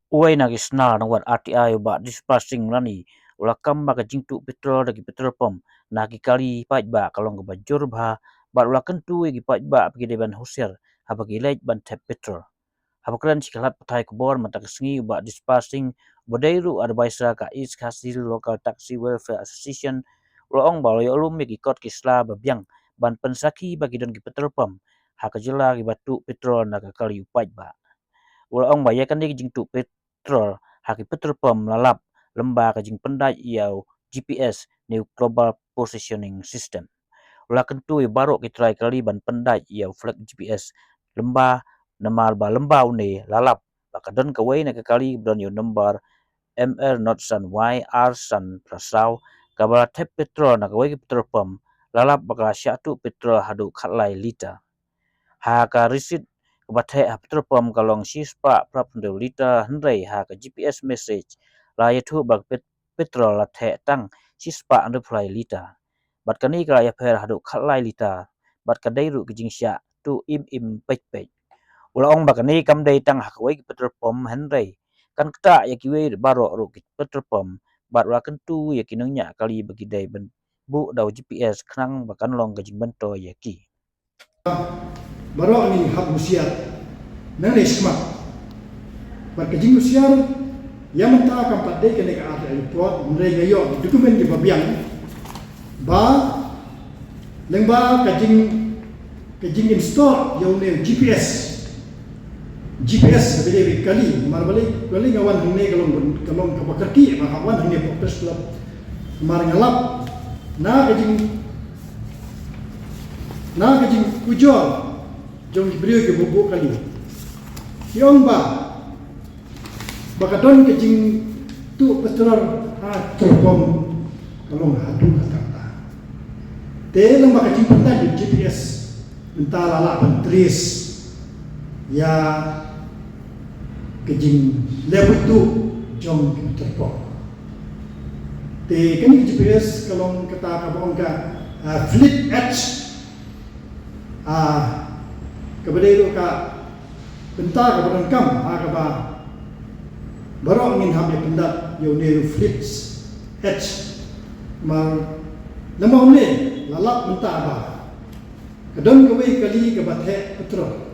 Uai nagi snar nang wat RTI ba dispersing rani ulakam ba kajingtu petrol dagi petrol pom nagi kali paj ba kalong ba jur ba ulakan tu gi paj ba pagi deban husir haba gilej ban tap petrol haba klan sikalat patai kubor mata kesengi ba dispersing bodairu advisor ka is kasil local taxi welfare association ulong ba yo ulum gi kot kisla ba biang ban pensaki bagi don gi petrol pom haka jela gi batu petrol naga kali upaj ba Ula ba yakan di jing tu petrol haki petrol pom lalap lemba ka jing pendai iau GPS new global positioning system. Ula kentu baru kita kali ban pendai iau flag GPS lemba namal ba lemba une lalap baka don kawai na kali don yo nomor MR not san Y R san prasau kabala tep petrol na kawai petrol pom lalap baka syatu petrol hadu khatlai liter. Haka risit kebathe petrol pom kalong sispa prapndo liter hendrai haka GPS message la yathu bag petrol la the tang sispa ando plai liter bat kani kala ya pher hadu khalai liter bat kadai ru kijing sya tu im pech pech ula ong bakani kam dai tang hakwai petrol pom hendrai kan kta ya kiwe baro ru petrol pom bat ula kentu ya kinungnya kali bagi dai ben bu dau GPS knang bakan long kijing bento ya ki Baru ni hak usiar nang ni semak berkejing usiar yang mentah akan pada kena ke ada report mereka ngayo dokumen di babiang ba lengba kejing install yang ni GPS lebih kali mar balik kali ngawan hene kalong ke bakarki ma kawan hene popes club mar ngalap na kejing kujo jom diberi ke bubuk kali. Yang bakadon kejing tu petrol terpom kalau hadu kata. Dalam bakajing pentah di GPS entah lala pentris ya kejing level tu jom terpom. Te kini GPS kalau kata kabong ka fleet edge kepada itu ka bentar kepada kam ba baru ingin hamil pendat yo ne flips edge mal nama umne lalap bentar ba kadon kewe kali ke bathe petrol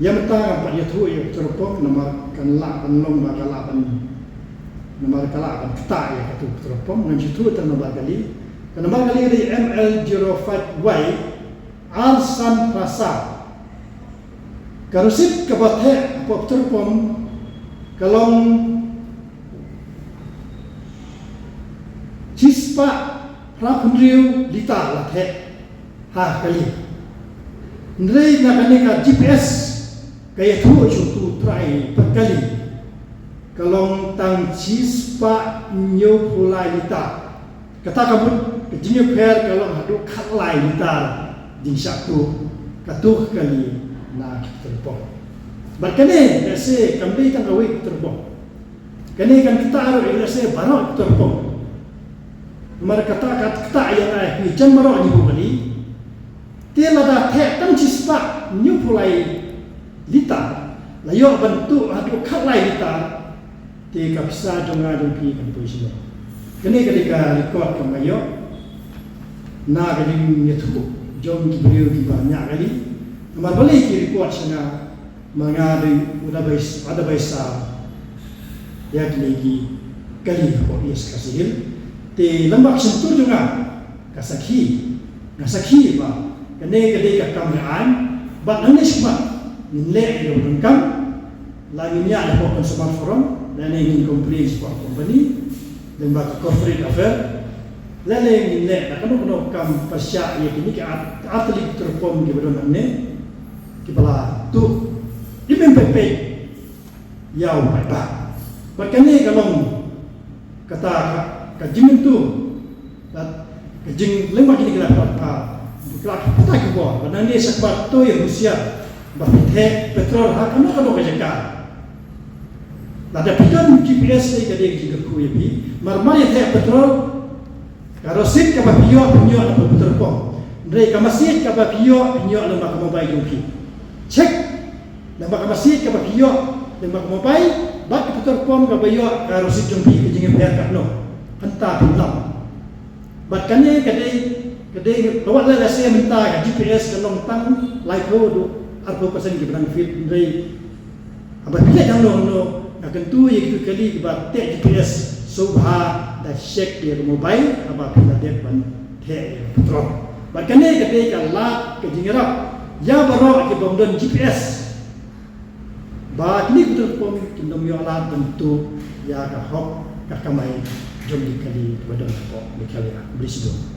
yang bentar apa dia tu yo terpom nama kan la penlong ba kala pen nama kala pen kta ya katu terpom ngan jitu nama kali nama kali di ML05Y Arsan Prasad karusip kebathe popter pom kalong cispa rapundriu lita lathe ha kali ndrei na kaneka GPS kaya tu tu try perkali kalong tang cispa nyo pulai lita kata kabut kejinyo per kalong hadu khatlai lita ding satu katuh kali na terpom. Berkene ese kambing tang awik terpom. Kene kan kita aro ese barok terpom. Mar kata yang ai hujan marok ni bukali. Dia lada the tang cispa nyupulai lita. Layo bentuk adu khalai lita. Dia kapsa jonga pi kan posisi. Kene ketika rekod kamayo na gading nyetu jom beliau di banyak kali. Nomor balik report sana mengadu ada baisa ya lagi kali polis kasih te lembak sentuh juga kasaki ba kene ka kameraan ba nanis ba nilai yo dengkam lagi nya ada pokok smartphone dan ingin complain sebuah company dan ba corporate affair lalu nilai kalau kam pasya ya kini ka atlet terpom di badan ne kipala tu IPMPP yau pada berkene kalau kata kajimin tu kajing lembak ini kelak kita kebor karena ini sebab tu yang Rusia bahkan petrol kalau kerja ada pidan GPS ni jadi jika kuibi marmari petrol kalau sip ke penyo apa petrol pom Ndrei ka masjid ka ba piyo lemba ka mobile yung pi. Cek lemba ka masjid ka ba piyo lemba ka mobile bat ka petrol pom ka ba yo ka rosit yung pi jingin per ka no. Hanta pinlam. Bat kane kadai lawat la saya minta ka GPS ka long tang like do arpo pasan ki bran fit ndrei apabila jang no akan tu yang itu kali ba te GPS subha da check dia mobile apabila dia ban te petrol. Bahkan ni ketika lat ke jingerap ya baru ke bongdon GPS. Bah ini betul pun kindom yo lat bentuk ya ka hok ka kamai jom dikali badon ko dikali beli sido.